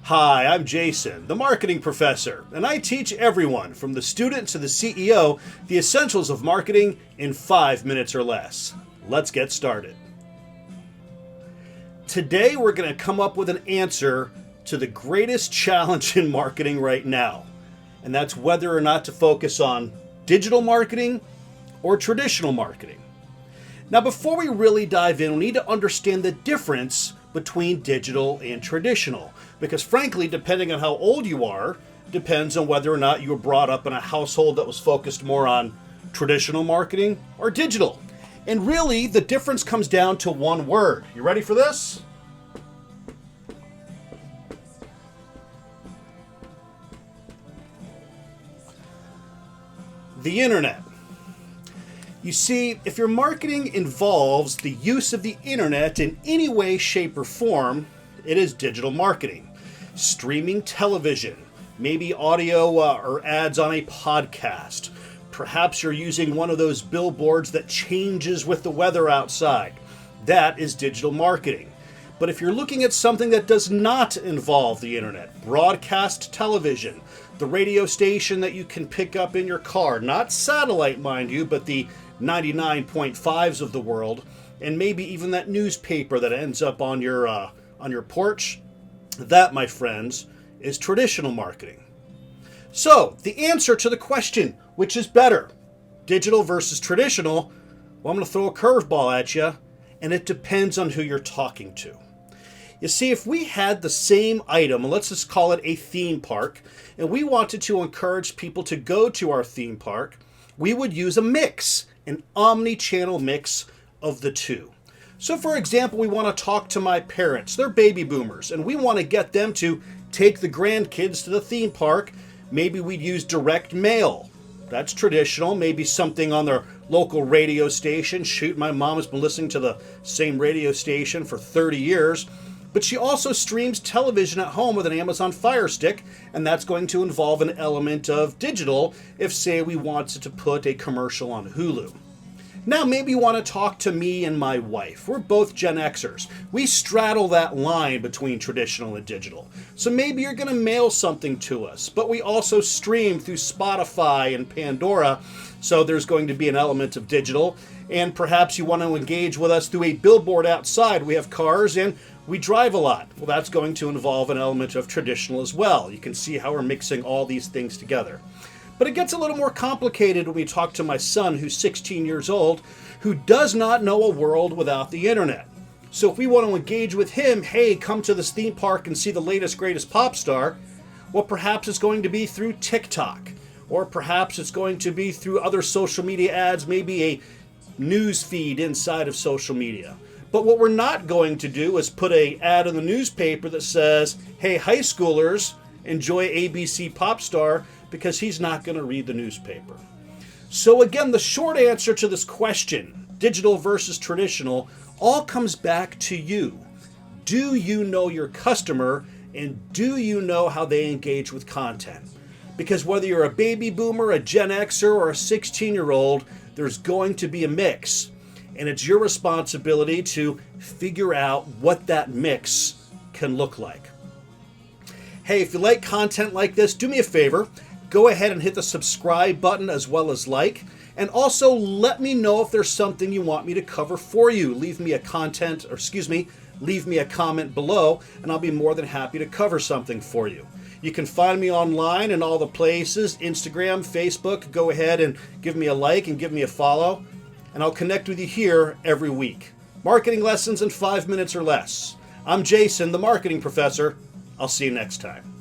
Hi, I'm Jason, the marketing professor, and I teach everyone from the student to the CEO the essentials of marketing in 5 minutes or less. Let's get started. Today we're going to come up with an answer to the greatest challenge in marketing right now, and that's whether or not to focus on digital marketing or traditional marketing. Now, before we really dive in, we need to understand the difference between digital and traditional, because frankly, depending on how old you are, depends on whether or not you were brought up in a household that was focused more on traditional marketing or digital. And really, the difference comes down to one word. You ready for this? The internet. You see, if your marketing involves the use of the internet in any way, shape, or form, it is digital marketing. Streaming television, maybe audio or ads on a podcast. Perhaps you're using one of those billboards that changes with the weather outside. That is digital marketing. But if you're looking at something that does not involve the internet, broadcast television, the radio station that you can pick up in your car, not satellite, mind you, but the 99.5s of the world, and maybe even that newspaper that ends up on your porch, that, my friends, is traditional marketing. So, the answer to the question, which is better, digital versus traditional, well, I'm going to throw a curveball at you, and it depends on who you're talking to. You see, if we had the same item, let's just call it a theme park, and we wanted to encourage people to go to our theme park, we would use a mix, an omni-channel mix of the two. So for example, we want to talk to my parents. They're baby boomers, and we want to get them to take the grandkids to the theme park. Maybe we'd use direct mail. That's traditional. Maybe something on their local radio station. Shoot, my mom has been listening to the same radio station for 30 years. But she also streams television at home with an Amazon Fire Stick, and that's going to involve an element of digital if, say, we wanted to put a commercial on Hulu. Now, maybe you want to talk to me and my wife. We're both Gen Xers. We straddle that line between traditional and digital. So maybe you're going to mail something to us, but we also stream through Spotify and Pandora, so there's going to be an element of digital. And perhaps you want to engage with us through a billboard outside. We have cars and we drive a lot. Well, that's going to involve an element of traditional as well. You can see how we're mixing all these things together. But it gets a little more complicated when we talk to my son, who's 16 years old, who does not know a world without the internet. So if we want to engage with him, hey, come to this theme park and see the latest, greatest pop star, well, perhaps it's going to be through TikTok, or perhaps it's going to be through other social media ads, maybe a news feed inside of social media. But what we're not going to do is put an ad in the newspaper that says, hey, high schoolers, enjoy ABC pop star, because he's not going to read the newspaper. So again, the short answer to this question, digital versus traditional, all comes back to you. Do you know your customer, and do you know how they engage with content? Because whether you're a baby boomer, a Gen Xer, or a 16-year-old, there's going to be a mix. And it's your responsibility to figure out what that mix can look like. Hey, if you like content like this, do me a favor. Go ahead and hit the subscribe button as well as like. And also let me know if there's something you want me to cover for you. Leave me a comment below, and I'll be more than happy to cover something for you. You can find me online in all the places, Instagram, Facebook. Go ahead and give me a like and give me a follow. And I'll connect with you here every week. Marketing lessons in 5 minutes or less. I'm Jason, the marketing professor. I'll see you next time.